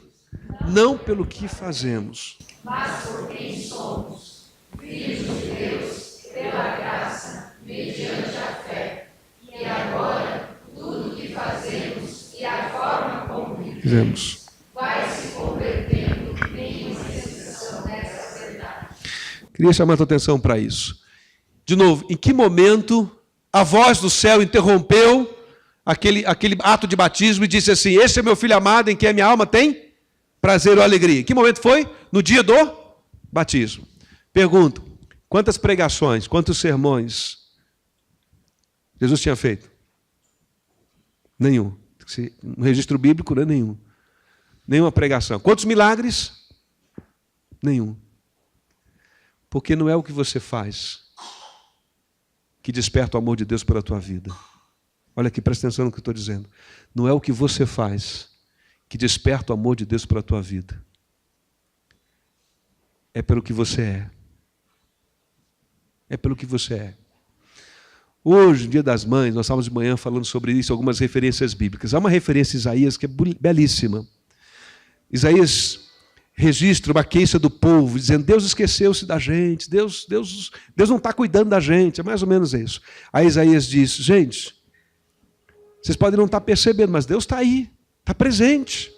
S1: não pelo que fazemos,
S2: mas por quem somos, filhos de Deus, pela graça, mediante a fé. E agora, tudo o que fazemos e a forma como vivemos vai se convertendo em manifestação dessa verdade.
S1: Queria chamar a tua atenção para isso. De novo, em que momento a voz do céu interrompeu aquele ato de batismo e disse assim: esse é meu filho amado em quem a minha alma tem prazer ou alegria. Que momento foi? No dia do batismo. Pergunto, quantas pregações, quantos sermões Jesus tinha feito? Nenhum. Um registro bíblico, não é nenhum. Nenhuma pregação. Quantos milagres? Nenhum. Porque não é o que você faz que desperta o amor de Deus pela tua vida. Olha aqui, presta atenção no que eu estou dizendo. Não é o que você faz que desperta o amor de Deus pela tua vida. É pelo que você é. É pelo que você é. Hoje, no Dia das Mães, nós estávamos de manhã falando sobre isso, algumas referências bíblicas. Há uma referência em Isaías que é belíssima. Isaías registra uma queixa do povo, dizendo: Deus esqueceu-se da gente, Deus não está cuidando da gente, é mais ou menos isso. Aí Isaías diz: gente, vocês podem não estar percebendo, mas Deus está aí, está presente.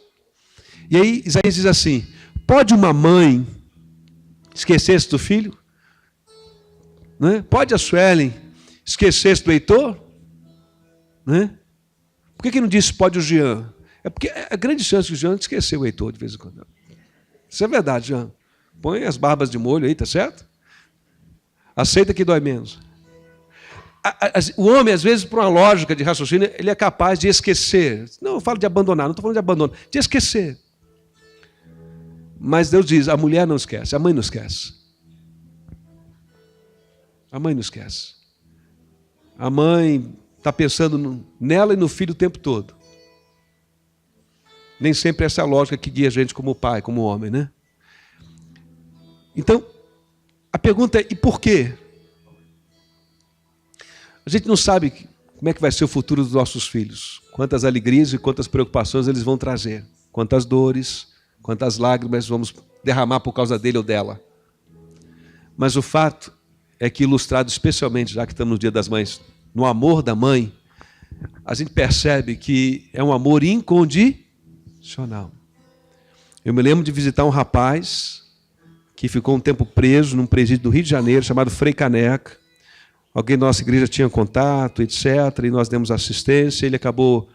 S1: E aí Isaías diz assim: pode uma mãe esquecer-se do filho? Né? Pode a Suelen esquecer-se do Heitor? Né? Por que não disse pode o Jean? É porque é grande chance que o Jean esqueceu o Heitor de vez em quando. Isso é verdade, Jean. Põe as barbas de molho aí, tá certo? Aceita que dói menos. O homem, às vezes, por uma lógica de raciocínio, ele é capaz de esquecer. Não, eu falo de abandonar, não estou falando de abandono, de esquecer. Mas Deus diz: a mulher não esquece, a mãe não esquece. A mãe não esquece. A mãe está pensando nela e no filho o tempo todo. Nem sempre essa é a lógica que guia a gente como pai, como homem, né? Então, a pergunta é: e por quê? A gente não sabe como é que vai ser o futuro dos nossos filhos. Quantas alegrias e quantas preocupações eles vão trazer. Quantas dores, quantas lágrimas vamos derramar por causa dele ou dela. Mas o fato é que, ilustrado especialmente, já que estamos no Dia das Mães, no amor da mãe, a gente percebe que é um amor incondicional. Eu me lembro de visitar um rapaz que ficou um tempo preso num presídio do Rio de Janeiro, chamado Frei Caneca. Alguém da nossa igreja tinha contato, etc., e nós demos assistência. Ele acabou,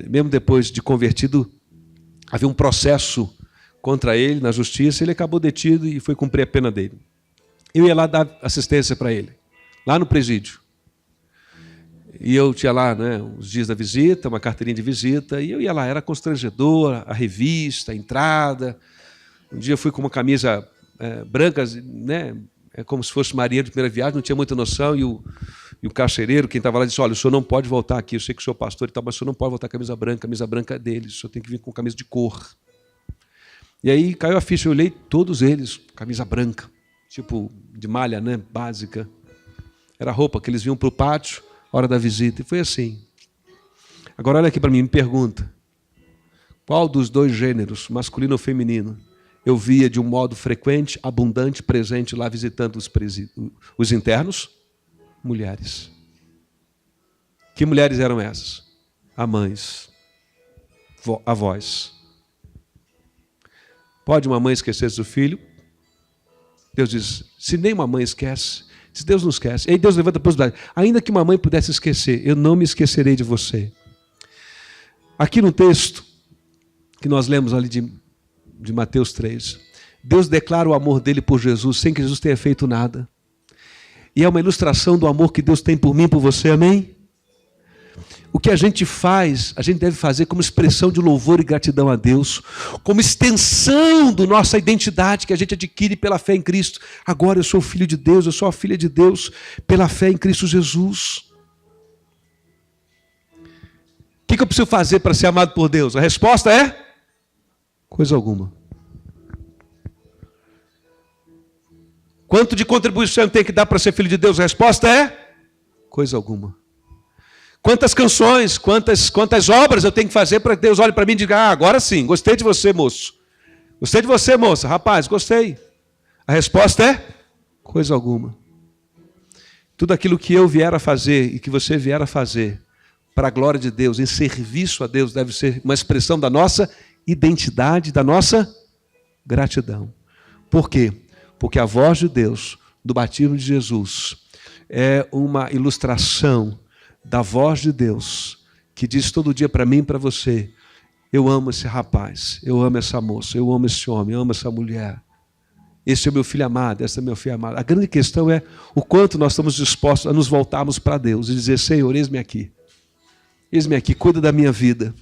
S1: mesmo depois de convertido, havia um processo contra ele na justiça, ele acabou detido e foi cumprir a pena dele. Eu ia lá dar assistência para ele, lá no presídio. E eu tinha lá, né, os dias da visita, uma carteirinha de visita, e eu ia lá, era constrangedor, a revista, a entrada. Um dia eu fui com uma camisa branca, né, como se fosse Maria de primeira viagem, não tinha muita noção, e o carcereiro, quem estava lá, disse: olha, o senhor não pode voltar aqui, eu sei que o senhor é pastor e tal, mas o senhor não pode voltar com a camisa branca é dele, o senhor tem que vir com camisa de cor. E aí caiu a ficha, eu olhei todos eles, camisa branca, tipo de malha, né, básica. Era a roupa que eles vinham para o pátio, hora da visita, e foi assim. Agora olha aqui para mim, me pergunta: qual dos dois gêneros, masculino ou feminino, eu via de um modo frequente, abundante, presente lá visitando os internos? Mulheres. Que mulheres eram essas? Mães, avós. Pode uma mãe esquecer do filho? Deus diz: se nem uma mãe esquece, se Deus não esquece, aí Deus levanta a possibilidade: ainda que uma mãe pudesse esquecer, eu não me esquecerei de você. Aqui no texto que nós lemos ali de Mateus 3, Deus declara o amor dele por Jesus sem que Jesus tenha feito nada. E é uma ilustração do amor que Deus tem por mim e por você, amém? O que a gente faz, a gente deve fazer como expressão de louvor e gratidão a Deus, como extensão da nossa identidade que a gente adquire pela fé em Cristo. Agora eu sou filho de Deus, eu sou a filha de Deus pela fé em Cristo Jesus. O que eu preciso fazer para ser amado por Deus? A resposta é: coisa alguma. Quanto de contribuição eu tenho que dar para ser filho de Deus? A resposta é: coisa alguma. Quantas canções, quantas obras eu tenho que fazer para que Deus olhe para mim e diga: agora sim, gostei de você, moço. Gostei de você, moça. Rapaz, gostei. A resposta é: coisa alguma. Tudo aquilo que eu vier a fazer e que você vier a fazer para a glória de Deus, em serviço a Deus, deve ser uma expressão da nossa identidade, da nossa gratidão. Por quê? Porque a voz de Deus, do batismo de Jesus, é uma ilustração da voz de Deus, que diz todo dia para mim e para você: eu amo esse rapaz, eu amo essa moça, eu amo esse homem, eu amo essa mulher. Esse é o meu filho amado, essa é meu filho amado. A grande questão é o quanto nós estamos dispostos a nos voltarmos para Deus e dizer: Senhor, eis-me aqui, cuida da minha vida.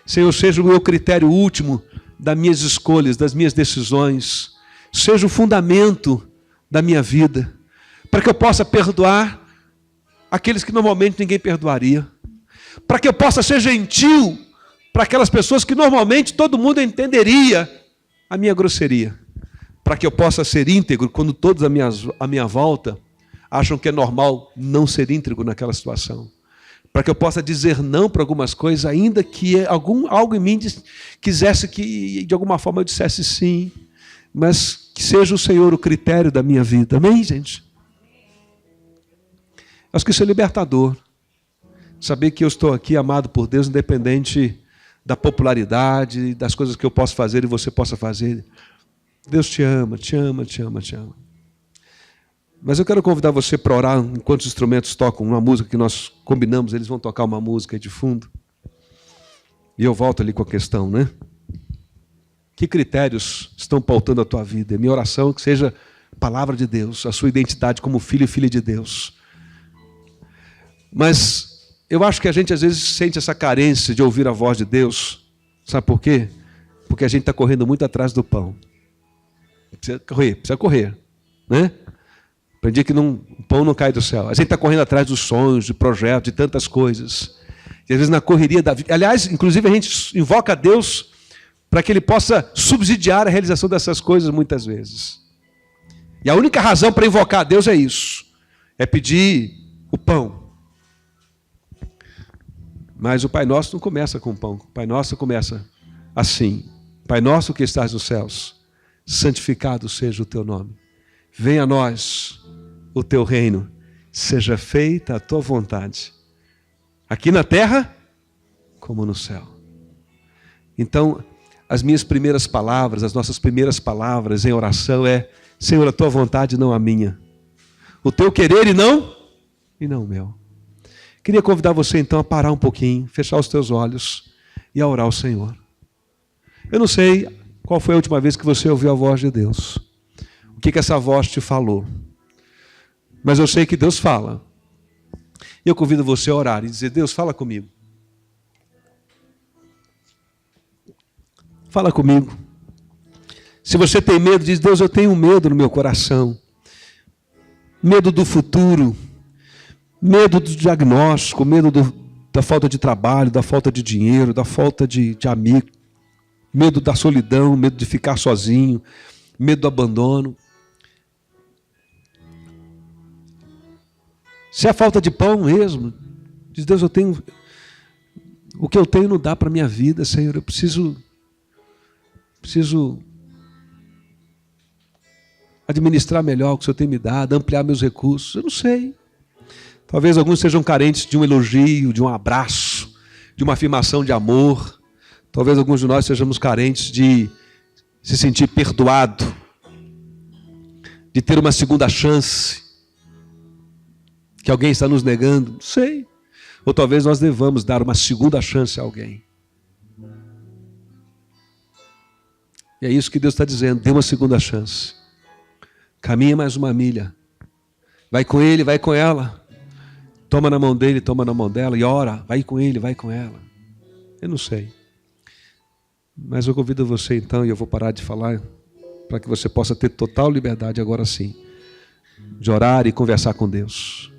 S1: Senhor, seja o meu critério último das minhas escolhas, das minhas decisões, seja o fundamento da minha vida, para que eu possa perdoar aqueles que normalmente ninguém perdoaria, para que eu possa ser gentil para aquelas pessoas que normalmente todo mundo entenderia a minha grosseria, para que eu possa ser íntegro quando todos à minha volta acham que é normal não ser íntegro naquela situação, para que eu possa dizer não para algumas coisas, ainda que algo em mim quisesse que de alguma forma eu dissesse sim, mas que seja o Senhor o critério da minha vida. Amém, gente? Acho que isso é libertador. Saber que eu estou aqui amado por Deus, independente da popularidade, das coisas que eu posso fazer e você possa fazer. Deus te ama, te ama, te ama, te ama. Mas eu quero convidar você para orar enquanto os instrumentos tocam uma música que nós combinamos, eles vão tocar uma música aí de fundo. E eu volto ali com a questão, né? Que critérios estão pautando a tua vida? É minha oração que seja a palavra de Deus, a sua identidade como filho e filha de Deus. Mas eu acho que a gente às vezes sente essa carência de ouvir a voz de Deus. Sabe por quê? Porque a gente está correndo muito atrás do pão. Precisa correr, né? Aprendi que o pão não cai do céu. A gente está correndo atrás dos sonhos, de projetos, de tantas coisas. E às vezes na correria da vida. Aliás, inclusive a gente invoca a Deus para que Ele possa subsidiar a realização dessas coisas muitas vezes. E a única razão para invocar a Deus é isso. É pedir o pão. Mas o Pai Nosso não começa com pão. O Pai Nosso começa assim: Pai Nosso que estás nos céus, santificado seja o teu nome. Venha a nós o teu reino. Seja feita a tua vontade, aqui na terra como no céu. Então, as minhas primeiras palavras, as nossas primeiras palavras em oração é: Senhor, a tua vontade, não a minha. O teu querer e não o meu. Queria convidar você então a parar um pouquinho, fechar os teus olhos e a orar ao Senhor. Eu não sei qual foi a última vez que você ouviu a voz de Deus. O que essa voz te falou. Mas eu sei que Deus fala. E eu convido você a orar e dizer: Deus, fala comigo. Fala comigo. Se você tem medo, diz: Deus, eu tenho medo no meu coração. Medo do futuro. Medo do diagnóstico, medo da falta de trabalho, da falta de dinheiro, da falta de amigo, medo da solidão, medo de ficar sozinho, medo do abandono. Se é falta de pão mesmo, diz: Deus, o que eu tenho não dá para a minha vida, Senhor, eu preciso administrar melhor o que o Senhor tem me dado, ampliar meus recursos, eu não sei. Talvez alguns sejam carentes de um elogio, de um abraço, de uma afirmação de amor. Talvez alguns de nós sejamos carentes de se sentir perdoado, de ter uma segunda chance, que alguém está nos negando, não sei. Ou talvez nós devamos dar uma segunda chance a alguém. E é isso que Deus está dizendo: dê uma segunda chance. Caminha mais uma milha. Vai com ele, vai com ela. Toma na mão dele, toma na mão dela e ora. Vai com ele, vai com ela. Eu não sei. Mas eu convido você então, e eu vou parar de falar, para que você possa ter total liberdade agora sim, de orar e conversar com Deus.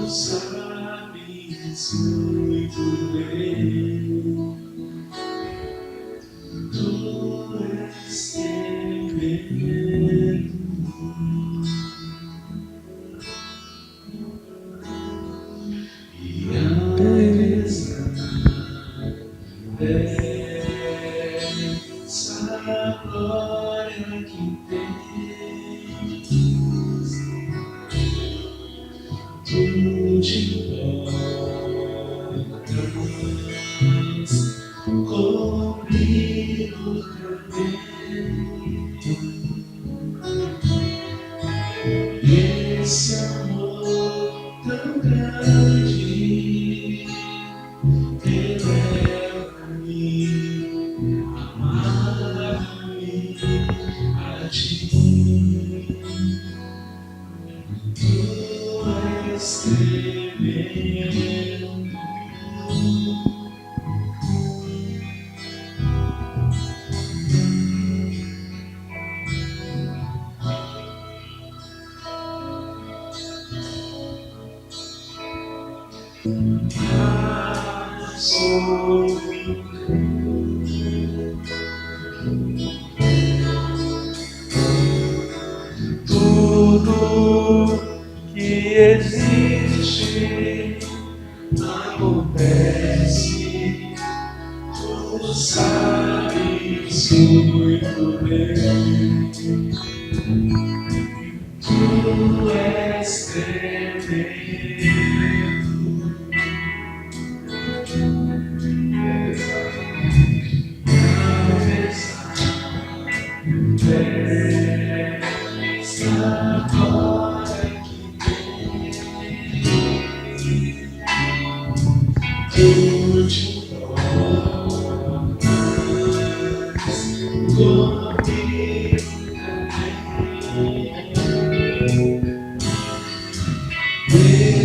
S2: sabes muito bem, tu és tremendo. E apesar dessa glória que tens, tu te importas comigo também. Esse amor tão grande eleva-me, amava-me a ti. Tu és tremendo. Tudo que existe acontece, tu sabes muito bem. Tu és tremendo.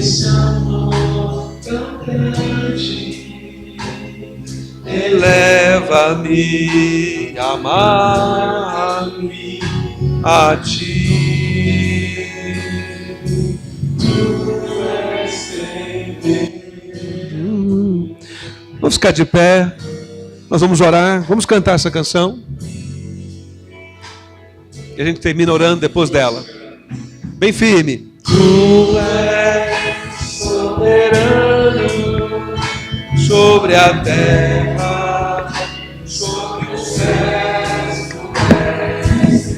S2: Esse amor tão grande eleva-me, amar-me a ti. Tu és tremendo.
S1: Vamos ficar de pé, nós vamos orar, vamos cantar essa canção. E a gente termina orando depois dela. Bem firme.
S2: Tu és soberano sobre a terra, sobre os céus, tu és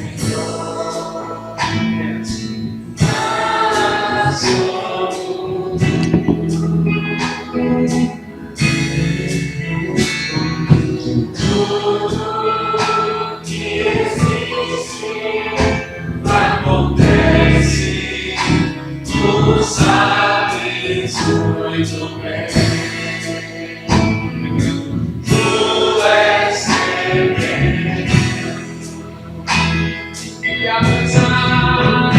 S2: Senhor. Tudo que existe acontece, tu sabes muito bem. Tu és tremendo. E apesar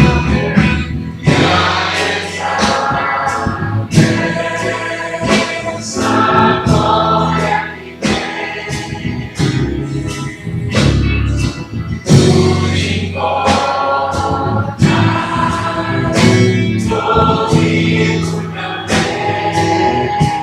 S2: dessa glória que tens, tu te importas comigo também.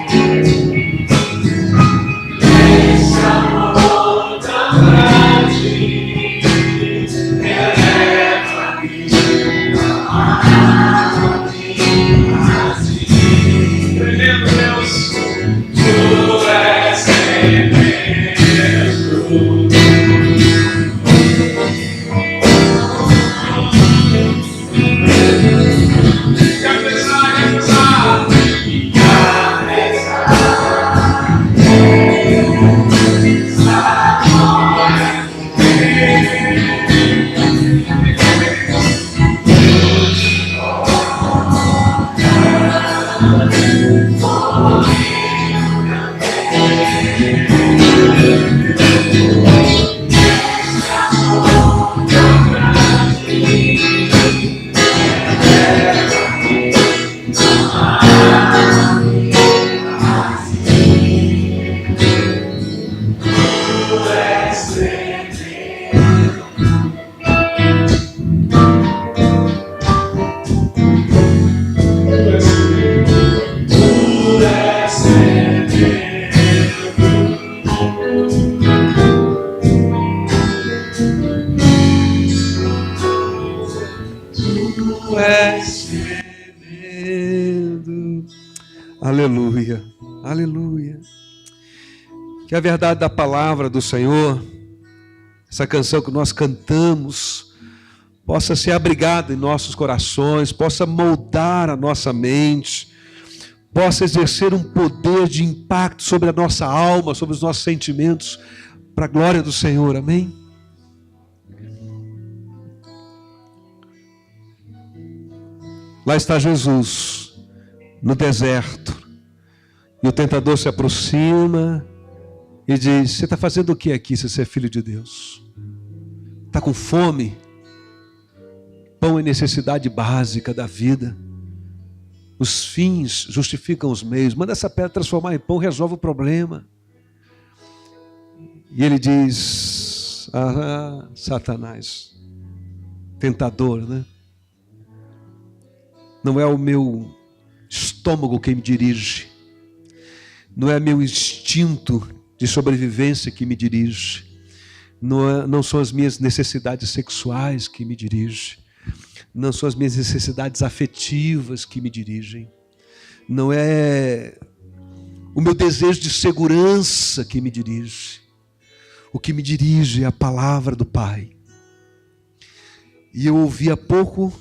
S1: Aleluia, aleluia. Que a verdade da palavra do Senhor, essa canção que nós cantamos, possa ser abrigada em nossos corações, possa moldar a nossa mente, possa exercer um poder de impacto sobre a nossa alma, sobre os nossos sentimentos, para a glória do Senhor, amém? Lá está Jesus, no deserto, e o tentador se aproxima e diz: você está fazendo o que aqui, se você é filho de Deus? Está com fome? Pão é necessidade básica da vida. Os fins justificam os meios. Manda essa pedra transformar em pão, resolve o problema. E ele diz: ah, Satanás, tentador, né? Não é o meu estômago que me dirige, não é meu instinto de sobrevivência que me dirige, não são as minhas necessidades sexuais que me dirigem, não são as minhas necessidades afetivas que me dirigem, não é o meu desejo de segurança que me dirige. O que me dirige é a palavra do Pai. E eu ouvi há pouco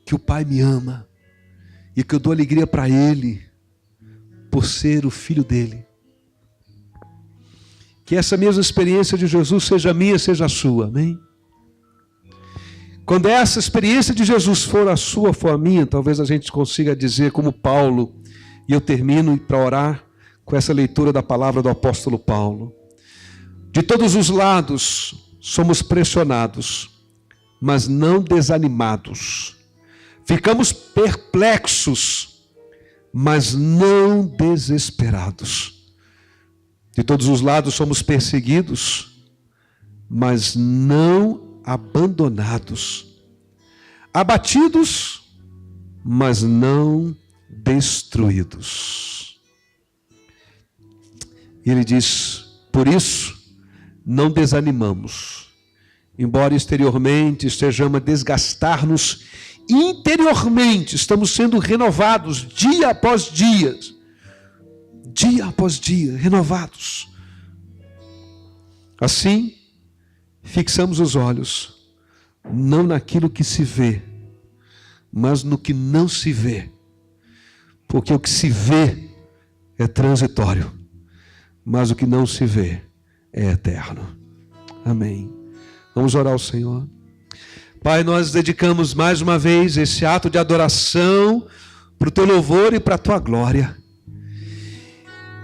S1: que o Pai me ama e que eu dou alegria para Ele por ser o filho dele. Que essa mesma experiência de Jesus seja minha, seja a sua, amém? Quando essa experiência de Jesus for a sua, for a minha, talvez a gente consiga dizer como Paulo, e eu termino para orar com essa leitura da palavra do apóstolo Paulo. De todos os lados somos pressionados, mas não desanimados. Ficamos perplexos, mas não desesperados. De todos os lados somos perseguidos, mas não abandonados. Abatidos, mas não destruídos. E ele diz: por isso, não desanimamos. Embora exteriormente estejamos a desgastar-nos, interiormente estamos sendo renovados dia após dia. Dia após dia, renovados. Assim, fixamos os olhos, não naquilo que se vê, mas no que não se vê. Porque o que se vê é transitório, mas o que não se vê é eterno. Amém. Vamos orar ao Senhor. Pai, nós dedicamos mais uma vez esse ato de adoração para o Teu louvor e para a Tua glória.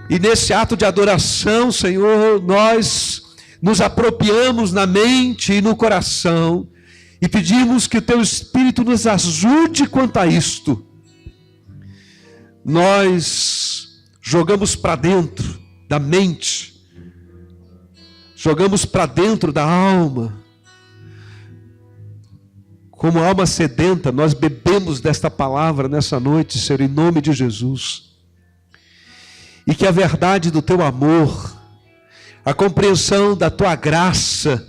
S1: E nesse ato de adoração, Senhor, nós nos apropriamos na mente e no coração e pedimos que o Teu Espírito nos ajude quanto a isto. Nós jogamos para dentro da mente, jogamos para dentro da alma. Como alma sedenta, nós bebemos desta palavra nessa noite, Senhor, em nome de Jesus. E que a verdade do Teu amor, a compreensão da Tua graça,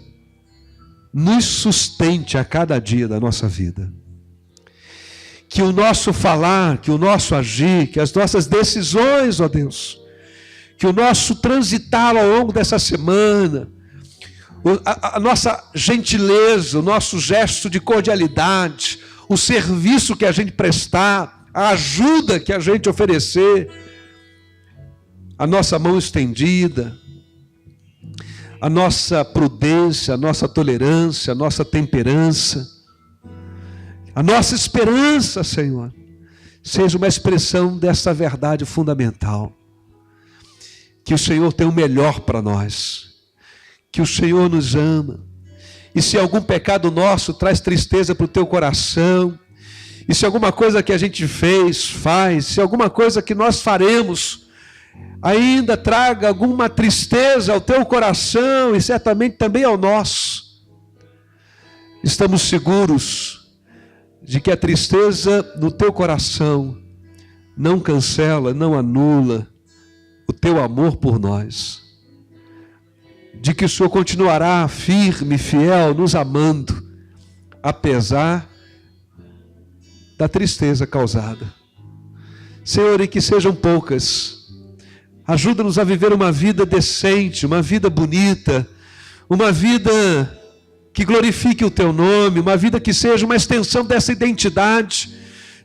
S1: nos sustente a cada dia da nossa vida. Que o nosso falar, que o nosso agir, que as nossas decisões, ó Deus, que o nosso transitar ao longo dessa semana, a nossa gentileza, o nosso gesto de cordialidade, o serviço que a gente prestar, a ajuda que a gente oferecer, a nossa mão estendida, a nossa prudência, a nossa tolerância, a nossa temperança, a nossa esperança, Senhor, seja uma expressão dessa verdade fundamental. Que o Senhor tem o melhor para nós, que o Senhor nos ama, e se algum pecado nosso traz tristeza para o teu coração, e se alguma coisa que a gente faz, se alguma coisa que nós faremos ainda traga alguma tristeza ao teu coração e certamente também ao nosso, estamos seguros de que a tristeza no teu coração não cancela, não anula o teu amor por nós, de que o Senhor continuará firme, fiel, nos amando, apesar da tristeza causada. Senhor, e que sejam poucas. Ajuda-nos a viver uma vida decente, uma vida bonita, uma vida que glorifique o Teu nome, uma vida que seja uma extensão dessa identidade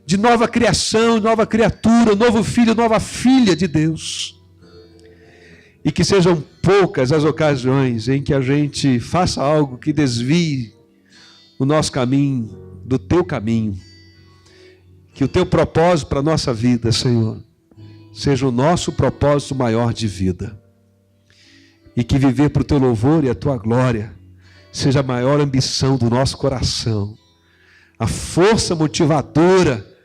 S1: de nova criação, nova criatura, novo filho, nova filha de Deus. E que sejam poucas as ocasiões em que a gente faça algo que desvie o nosso caminho do Teu caminho. Que o Teu propósito para a nossa vida, Senhor, seja o nosso propósito maior de vida. E que viver para o Teu louvor e a Tua glória seja a maior ambição do nosso coração. A força motivadora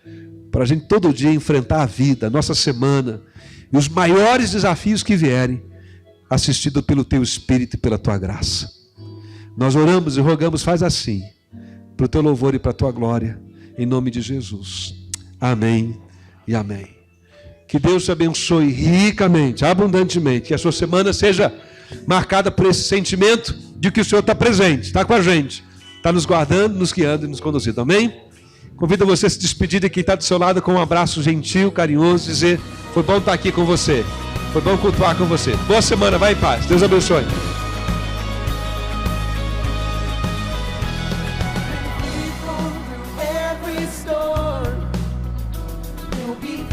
S1: para a gente todo dia enfrentar a vida, a nossa semana e os maiores desafios que vierem, assistido pelo Teu Espírito e pela Tua graça. Nós oramos e rogamos, faz assim, para o Teu louvor e para a Tua glória, em nome de Jesus. Amém e amém. Que Deus te abençoe ricamente, abundantemente, que a sua semana seja marcada por esse sentimento de que o Senhor está presente, está com a gente, está nos guardando, nos guiando e nos conduzindo. Amém? Convido você a se despedir de quem está do seu lado com um abraço gentil, carinhoso, dizer, foi bom estar aqui com você. Foi bom cultuar com você. Boa semana, vai em paz. Deus abençoe.
S2: Every storm will be